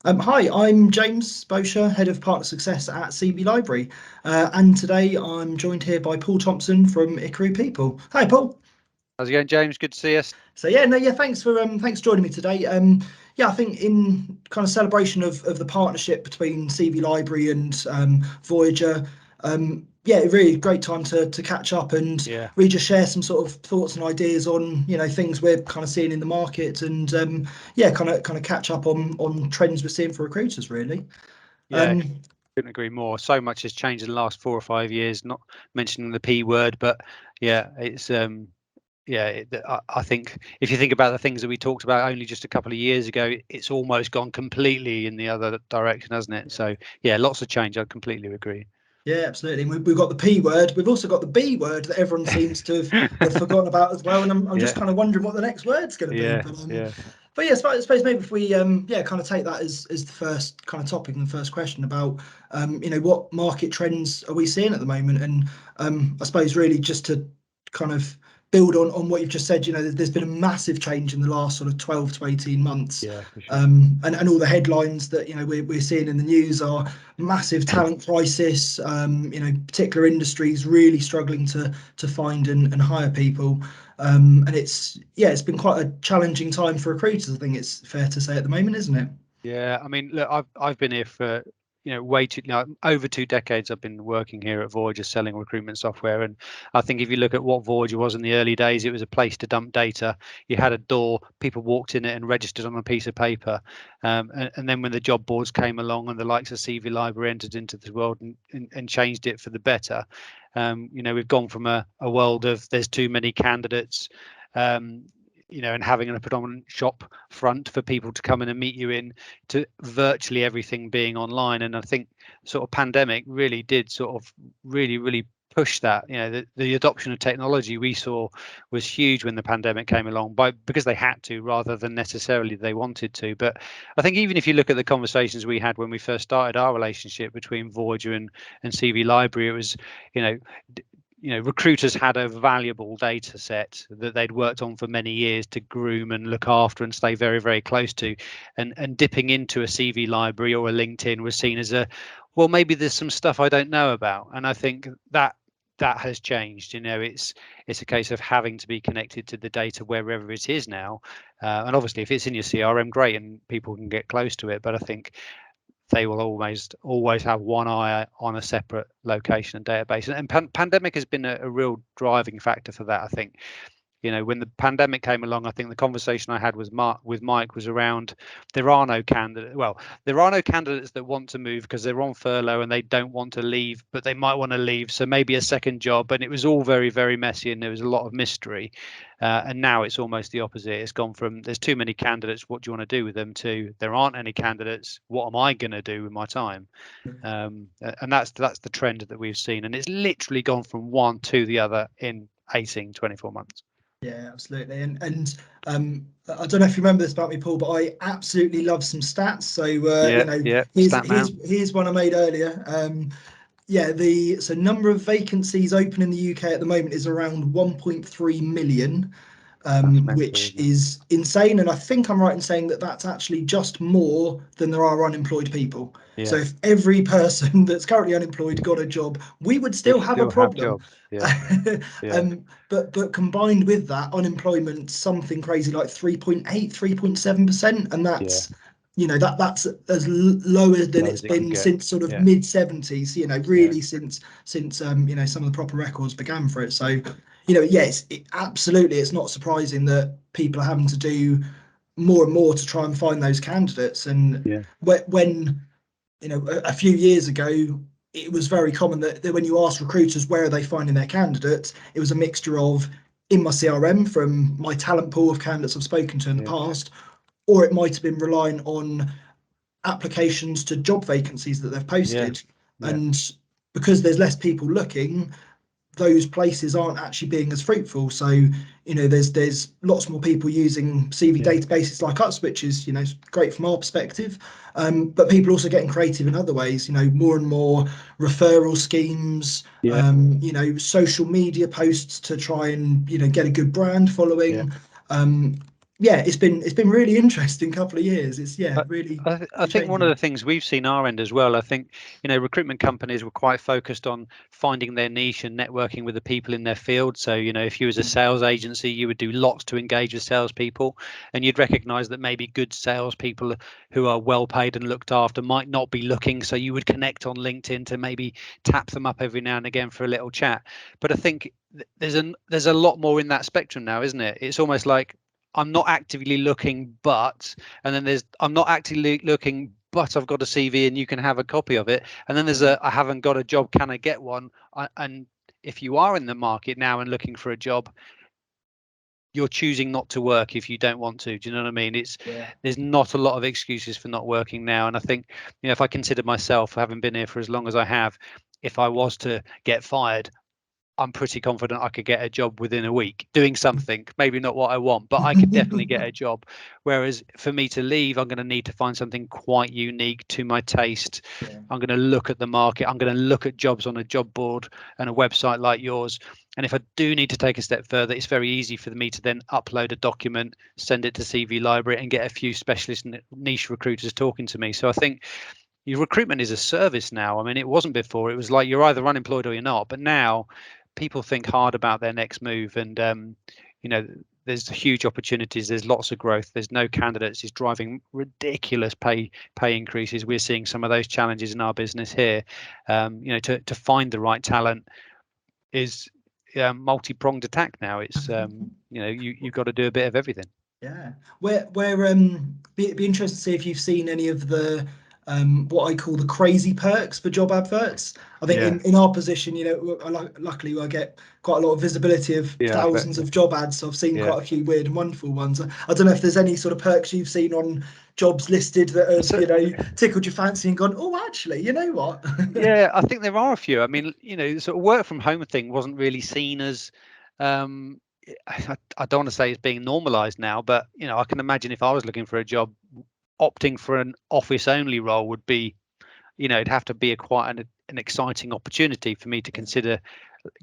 Hi, I'm James Boshier, Head of Partner Success at CVLibrary, and today I'm joined here by Paul Thompson from Icaro People. Hi, Paul. How's it going, James? Good to see us. So thanks for joining me today. I think in kind of celebration of the partnership between CVLibrary and Voyager, really great time to catch up and Yeah, really just share some sort of thoughts and ideas on things we're kind of seeing in the market and kind of catch up on trends we're seeing for recruiters really. yeah, Um, couldn't agree more. So much has changed in the last 4 or 5 years. Not mentioning the P word, but yeah, it's I think if you think about the things that we talked about only just a couple of years ago, it's almost gone completely in the other direction, hasn't it? So yeah, lots of change. I completely agree. Yeah, absolutely. We've got the P word. We've also got the B word that everyone seems to have forgotten about as well. And I'm just Yeah, kind of wondering what the next word's going to be. yeah, yeah, But yeah, I suppose maybe if we kind of take that as the first kind of topic and the first question about what market trends are we seeing at the moment, and I suppose really just to kind of build on what you've just said. There's been a massive change in the last sort of 12 to 18 months. yeah, for sure. And all the headlines that we're seeing in the news are massive talent crisis. Particular industries really struggling to find and hire people. And it's been quite a challenging time for recruiters. I think it's fair to say at the moment, isn't it? Yeah, I mean, look, I've been here for way too over 2 decades. I've been working here at Voyager selling recruitment software, and I think if you look at what Voyager was in the early days, it was a place to dump data. You had a door, people walked in it and registered on a piece of paper, and then when the job boards came along and the likes of CVLibrary entered into the world and changed it for the better, we've gone from a world of there's too many candidates. And having a predominant shop front for people to come in and meet you in, to virtually everything being online. And I think sort of pandemic really did sort of really push that. The adoption of technology we saw was huge when the pandemic came along, because they had to rather than necessarily they wanted to. But I think even if you look at the conversations we had when we first started our relationship between Voyager and CVLibrary, it was recruiters had a valuable data set that they'd worked on for many years to groom and look after and stay very, very close to. And dipping into a CVLibrary or a LinkedIn was seen as well, maybe there's some stuff I don't know about. And I think that has changed. It's a case of having to be connected to the data wherever it is now. And obviously, if it's in your CRM, great, and people can get close to it. But I think they will always have one eye on a separate location and database. And pandemic has been a real driving factor for that, I think. When the pandemic came along, I think the conversation I had with Mike was around there are no candidates that want to move because they're on furlough and they don't want to leave, but they might want to leave. So maybe a second job. And it was all very, very messy and there was a lot of mystery. And now it's almost the opposite. It's gone from there's too many candidates. What do you want to do with them? To there aren't any candidates. What am I going to do with my time? And that's the trend that we've seen. And it's literally gone from one to the other in 18-24 months. Yeah, absolutely. And I don't know if you remember this about me, Paul, but I absolutely love some stats. So Yeah, here's stat man. here's one I made earlier. The number of vacancies open in the UK at the moment is around 1.3 million, That's mental, which isn't it? is insane. And I think I'm right in saying that that's actually just more than there are unemployed people. So Yeah, if every person that's currently unemployed got a job, we would we still have a still have problem. jobs. Yeah, yeah, But combined with that, unemployment something crazy like 3.8, 3.7%, and yeah. that's as lower than Low it's as it can been get. since sort of Yeah, mid 70s. yeah, Really since some of the proper records began for it. So absolutely, it's not surprising that people are having to do more and more to try and find those candidates. And yeah, when a few years ago, it was very common that when you ask recruiters where are they finding their candidates, it was a mixture of in my CRM from my talent pool of candidates I've spoken to in the yeah, past, or it might have been relying on applications to job vacancies that they've yeah, posted. yeah, And because there's less people looking, those places aren't actually being as fruitful. So there's lots more people using CV yeah, databases like us, which is great from our perspective. But people also getting creative in other ways. More and more referral schemes. yeah, Social media posts to try and get a good brand yeah, following. Um, yeah, it's been really interesting couple of years. It's really, I think one of the things we've seen our end as well, I think, recruitment companies were quite focused on finding their niche and networking with the people in their field. So, if you was a sales agency, you would do lots to engage with salespeople, and you'd recognize that maybe good salespeople who are well paid and looked after might not be looking. So you would connect on LinkedIn to maybe tap them up every now and again for a little chat. But I think there's a lot more in that spectrum now, isn't it? It's almost like I'm not actively looking, but, and then there's I'm not actively looking, but I've got a CV and you can have a copy of it. And then there's I haven't got a job, can I get one? And if you are in the market now and looking for a job, you're choosing not to work if you don't want to. Do you know what I mean? There's not a lot of excuses for not working now. And I think, if I consider myself, having been here for as long as I have, if I was to get fired, I'm pretty confident I could get a job within a week doing something, maybe not what I want, but I could definitely get a job. Whereas for me to leave, I'm going to need to find something quite unique to my taste. I'm going to look at the market. I'm going to look at jobs on a job board and a website like yours. And if I do need to take a step further, it's very easy for me to then upload a document, send it to CVLibrary and get a few specialist niche recruiters talking to me. So I think your recruitment is a service now. I mean, it wasn't before. It was like you're either unemployed or you're not. But now people think hard about their next move, and there's huge opportunities. There's lots of growth. There's no candidates. It's driving ridiculous pay increases. We're seeing some of those challenges in our business here. To find the right talent is multi-pronged attack now. It's you've got to do a bit of everything. Yeah, be interested to see if you've seen any of the what I call the crazy perks for job adverts. I think in our position, luckily I get quite a lot of visibility of thousands of job ads, so I've seen quite a few weird and wonderful ones. I don't know if there's any sort of perks you've seen on jobs listed that have tickled your fancy and gone, oh, actually, you know what? Yeah, I think there are a few. I mean, sort of work from home thing wasn't really seen as I don't want to say it's being normalized now, but I can imagine if I was looking for a job, opting for an office only role would be, it'd have to be quite an exciting opportunity for me to consider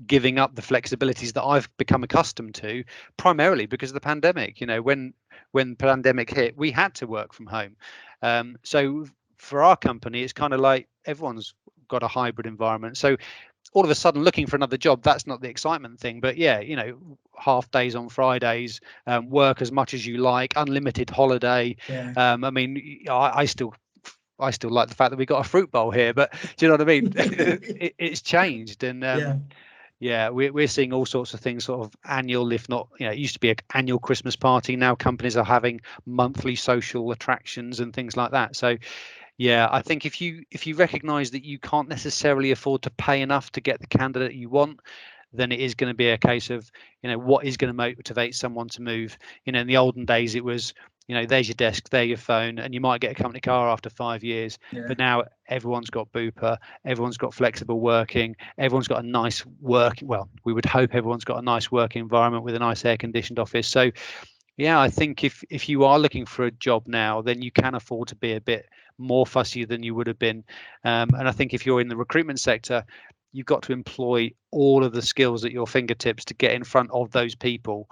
giving up the flexibilities that I've become accustomed to, primarily because of the pandemic. When the pandemic hit, we had to work from home. So for our company, it's kind of like everyone's got a hybrid environment. So all of a sudden looking for another job, that's not the excitement thing. But half days on Fridays, work as much as you like, unlimited holiday. I mean, I still like the fact that we got a fruit bowl here, but do you know what I mean? It's changed. And we're seeing all sorts of things, sort of annual, if not, it used to be an annual Christmas party. Now companies are having monthly social attractions and things like that. So I think if you recognize that you can't necessarily afford to pay enough to get the candidate you want, then it is going to be a case of, what is going to motivate someone to move. In the olden days, it was, there's your desk, there's your phone, and you might get a company car after 5 years. But now everyone's got Bupa, everyone's got flexible working, everyone's got a nice work. Well, we would hope everyone's got a nice working environment with a nice air-conditioned office. So, I think if you are looking for a job now, then you can afford to be a bit more fussy than you would have been. And I think if you're in the recruitment sector, you've got to employ all of the skills at your fingertips to get in front of those people.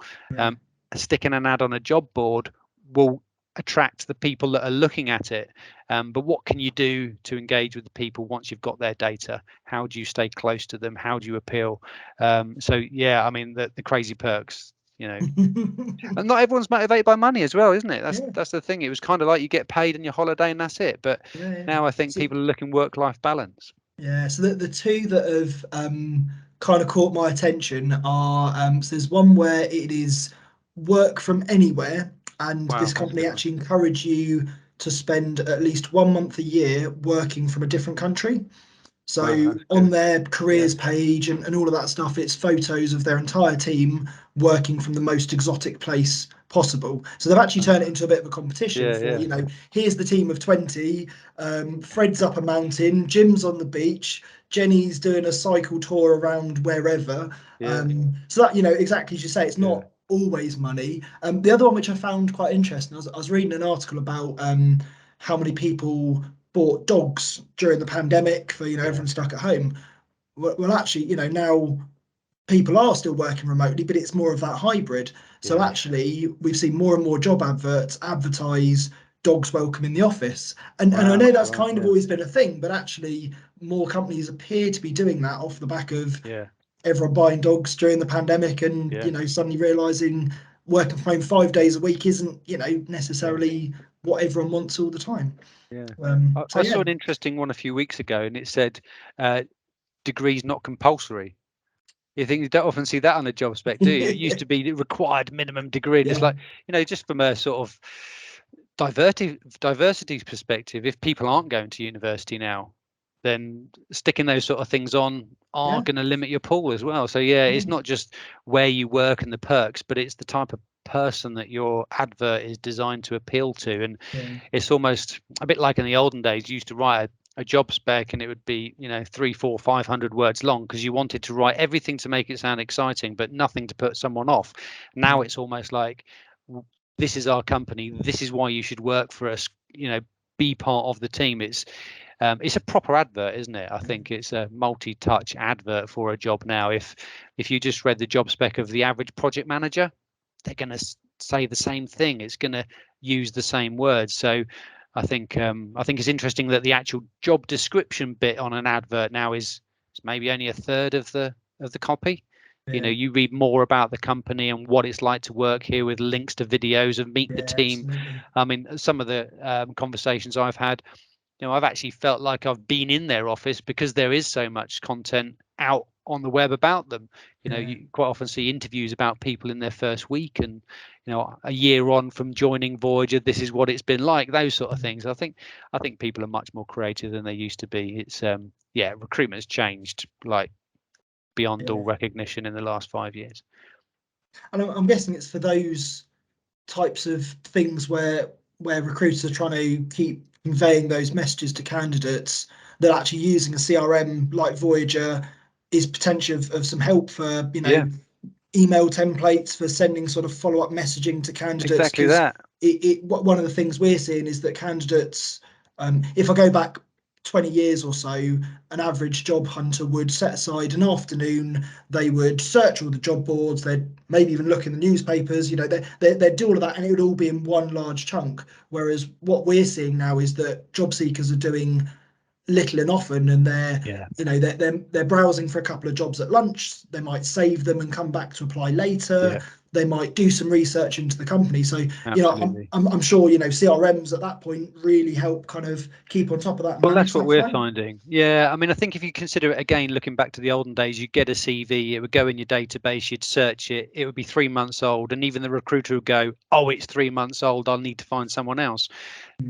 Sticking an ad on a job board will attract the people that are looking at it. But what can you do to engage with the people once you've got their data? How do you stay close to them? How do you appeal? I mean, the crazy perks. And not everyone's motivated by money as well, isn't it? That's the thing. It was kind of like you get paid on your holiday and that's it. But now I think people are looking work-life balance. So the two that have kind of caught my attention are so there's one where it is work from anywhere, and this company actually encourage you to spend at least 1 month a year working from a different country. So on their careers page and all of that stuff, it's photos of their entire team working from the most exotic place possible. So they've actually turned it into a bit of a competition for, here's the team of 20, Fred's up a mountain, Jim's on the beach, Jenny's doing a cycle tour around wherever. So that, exactly as you say, it's not always money. The other one, which I found quite interesting, I was reading an article about how many people bought dogs during the pandemic for everyone stuck at home. Well, actually, now people are still working remotely, but it's more of that hybrid. So actually, we've seen more and more job adverts advertise dogs welcome in the office. And I know that's kind of always been a thing, but actually more companies appear to be doing that off the back of everyone buying dogs during the pandemic and, you know, suddenly realizing working from home 5 days a week isn't, you know, necessarily what everyone wants all the time. I saw an interesting one a few weeks ago, and it said degrees not compulsory. You think you don't often see that on a job spec, do you? It used to be the required minimum degree. And it's like, you know, just from a sort of diversity perspective, if people aren't going to university now, then sticking those sort of things on are going to limit your pool as well. So it's not just where you work and the perks, but it's the type of person that your advert is designed to appeal to. And it's almost a bit like in the olden days, you used to write a job spec and it would be, you know, 300, 400, 500 words long because you wanted to write everything to make it sound exciting, but nothing to put someone off. Now it's almost like, this is our company, this is why you should work for us, you know, be part of the team. It's a proper advert, isn't it? I think it's a multi-touch advert for a job now. If you just read the job spec of the average project manager, they're going to say the same thing. It's going to use the same words. So I think it's interesting that the actual job description bit on an advert now is maybe only a third of the copy. You know, you read more about the company and what it's like to work here with links to videos of meet the team. Absolutely. I mean, some of the conversations I've had, you know, I've actually felt like I've been in their office because there is so much content out on the web about them. You know, you quite often see interviews about people in their first week and, you know, a year on from joining Voyager, this is what it's been like, those sort of things. I think people are much more creative than they used to be. It's recruitment has changed like beyond all recognition in the last 5 years. And I'm guessing it's for those types of things where recruiters are trying to keep conveying those messages to candidates, that actually using a CRM like Voyager is potential of some help for, you know, email templates for sending sort of follow-up messaging to candidates. Exactly that. One of the things we're seeing is that candidates, if I go back 20 years or so, an average job hunter would set aside an afternoon, they would search all the job boards, they'd maybe even look in the newspapers, you know, they'd do all of that and it would all be in one large chunk. Whereas what we're seeing now is that job seekers are doing little and often, and they're browsing for a couple of jobs at lunch, they might save them and come back to apply later. They might do some research into the company. So Absolutely. you know, I'm sure, you know, CRMs at that point really help kind of keep on top of that. Well, that's what we're finding. Yeah, I mean, I think if you consider it again, looking back to the olden days, you'd get a CV, it would go in your database, you'd search it, it would be 3 months old, and even the recruiter would go, oh, it's 3 months old, I'll need to find someone else.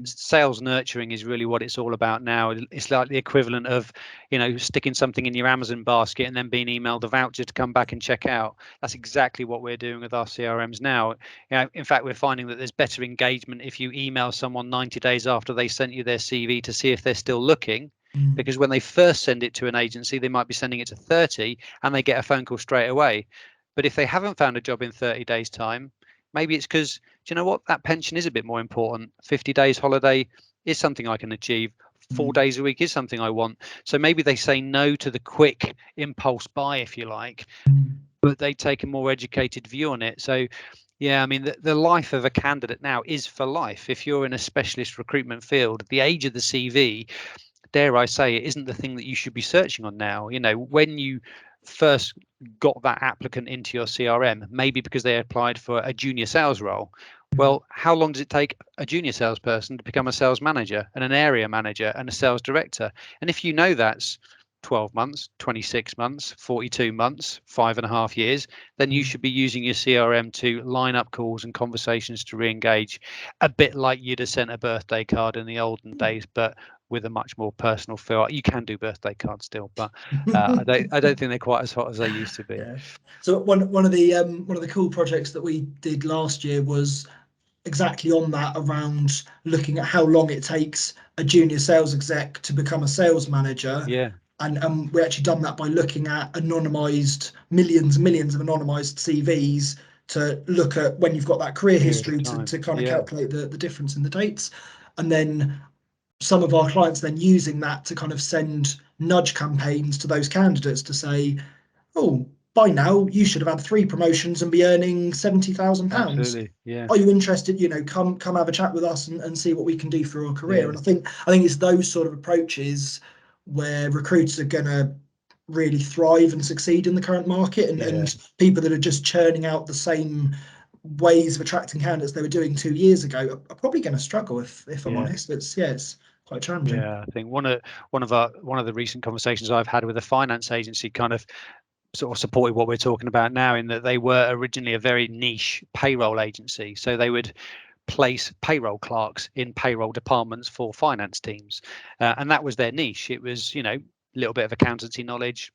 Sales nurturing is really what it's all about now. It's like the equivalent of, you know, sticking something in your Amazon basket and then being emailed a voucher to come back and check out. That's exactly what we're doing with our CRMs now. You know, in fact, we're finding that there's better engagement if you email someone 90 days after they sent you their CV to see if they're still looking, because when they first send it to an agency, they might be sending it to 30 and they get a phone call straight away. But if they haven't found a job in 30 days time, maybe it's because, do you know what, that pension is a bit more important. 50 days holiday is something I can achieve. 4 days a week is something I want. So maybe they say no to the quick impulse buy, if you like, but they take a more educated view on it. So yeah, I mean, the life of a candidate now is for life. If you're in a specialist recruitment field, the age of the CV, dare I say, it isn't the thing that you should be searching on now. You know, when you first got that applicant into your CRM, maybe because they applied for a junior sales role. Well, how long does it take a junior salesperson to become a sales manager and an area manager and a sales director? And if you know that's 12 months, 26 months, 42 months, 5.5 years, then you should be using your CRM to line up calls and conversations to re-engage, a bit like you'd have sent a birthday card in the olden days, but with a much more personal feel. You can do birthday cards still, but I don't think they're quite as hot as they used to be. So one of the cool projects that we did last year was exactly on that, around looking at how long it takes a junior sales exec to become a sales manager. And we actually done that by looking at anonymized millions of anonymized CVs to look at when you've got that career history to kind of calculate the difference in the dates. And then some of our clients then using that to kind of send nudge campaigns to those candidates to say, oh, by now you should have had 3 promotions and be earning £70,000. Absolutely, yeah. Are you interested? Come have a chat with us and see what we can do for your career. Yeah. And I think it's those sort of approaches where recruiters are going to really thrive and succeed in the current market, and people that are just churning out the same ways of attracting candidates they were doing 2 years ago are probably going to struggle. If I'm honest, it's quite challenging. Yeah, I think one of the recent conversations I've had with a finance agency kind of sort of supported what we're talking about now, in that they were originally a very niche payroll agency, so they would place payroll clerks in payroll departments for finance teams, and that was their niche. It was, a little bit of accountancy knowledge,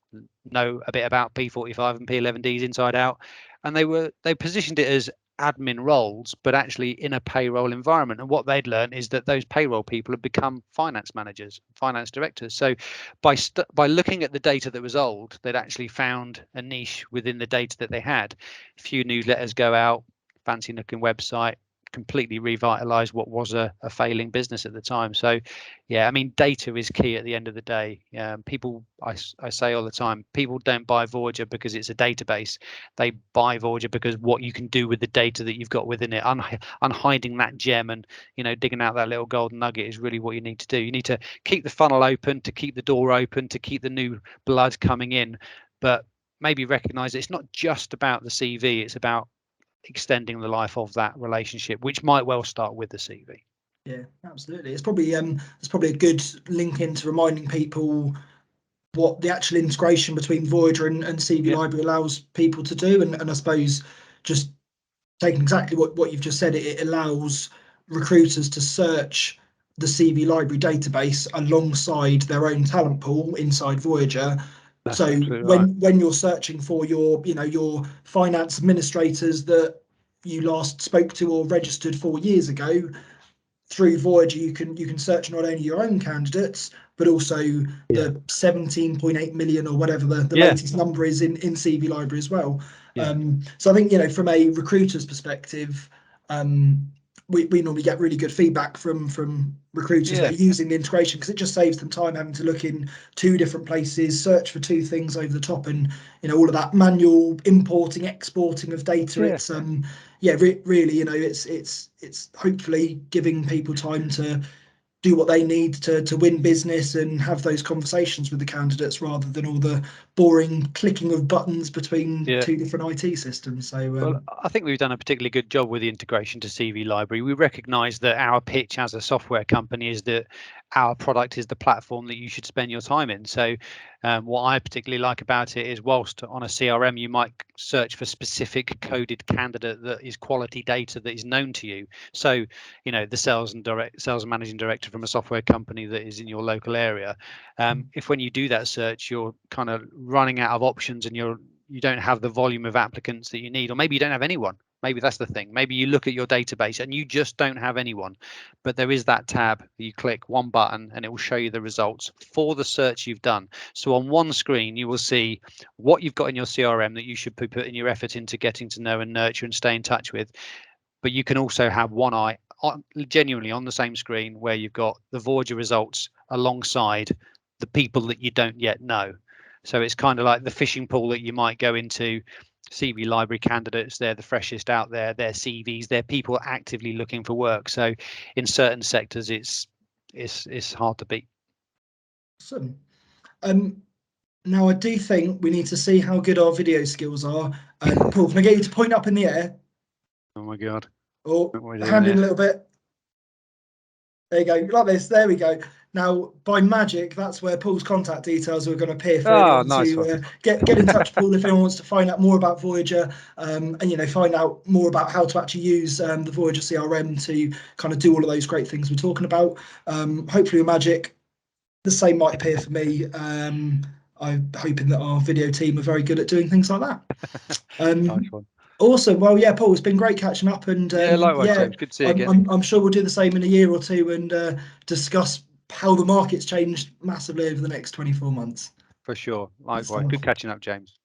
know a bit about P45 and P11Ds inside out, and they positioned it as admin roles, but actually in a payroll environment. And what they'd learned is that those payroll people had become finance managers, finance directors. So by looking at the data that was old, they'd actually found a niche within the data that they had. A few newsletters go out, fancy looking website, completely revitalized what was a failing business at the time. So yeah, I mean, data is key at the end of the day. People, I say all the time, people don't buy Voyager because it's a database. They buy Voyager because what you can do with the data that you've got within it, unhiding that gem and digging out that little golden nugget is really what you need to do. You need to keep the funnel open, to keep the door open, to keep the new blood coming in, but maybe recognize it's not just about the CV, it's about extending the life of that relationship, which might well start with the CV. Yeah, absolutely. It's probably a good link into reminding people what the actual integration between Voyager and CVLibrary allows people to do, and I suppose just taking exactly what you've just said, it allows recruiters to search the CVLibrary database alongside their own talent pool inside Voyager. That's So right. when you're searching for your finance administrators that you last spoke to or registered 4 years ago, through Voyager you can search not only your own candidates but also the 17.8 million or whatever the latest number is in CVLibrary as well. So I think from a recruiter's perspective, we normally get really good feedback from recruiters that are using the integration, because it just saves them time having to look in 2 different places, search for 2 things over the top, and all of that manual importing, exporting of data. It's really it's hopefully giving people time to do what they need to win business and have those conversations with the candidates, rather than all the boring clicking of buttons between 2 different IT systems. So well, I think we've done a particularly good job with the integration to CVLibrary. We recognise that our pitch as a software company is that our product is the platform that you should spend your time in. So what I particularly like about it is, whilst on a CRM you might search for specific coded candidate that is quality data that is known to you. So the sales and managing director from a software company that is in your local area. If when you do that search, you're kind of running out of options and you don't have the volume of applicants that you need, or maybe you don't have anyone. Maybe that's the thing. Maybe you look at your database and you just don't have anyone, but there is that tab that you click one button and it will show you the results for the search you've done. So on one screen, you will see what you've got in your CRM that you should be putting your effort into getting to know and nurture and stay in touch with. But you can also have one eye genuinely on the same screen where you've got the Voyager results alongside the people that you don't yet know. So it's kind of like the fishing pool that you might go into. CVLibrary candidates, they're the freshest out there, their CVs, they're people actively looking for work. So in certain sectors, it's hard to beat. Awesome. Now I do think we need to see how good our video skills are. Paul, can I get you to point up in the air? Oh my god. Or hand in a little bit. There you go, like this. There we go. Now, by magic, that's where Paul's contact details are going to appear for anyone to get in touch, Paul, if anyone wants to find out more about Voyager, and find out more about how to actually use the Voyager CRM to kind of do all of those great things we're talking about. Hopefully, with magic, the same might appear for me. I'm hoping that our video team are very good at doing things like that. Nice one. Awesome. Well, yeah, Paul, it's been great catching up, and likewise, James. Good to see you again. I'm sure we'll do the same in a year or two and discuss how the market's changed massively over the next 24 months. For sure. Likewise. Good catching up, James.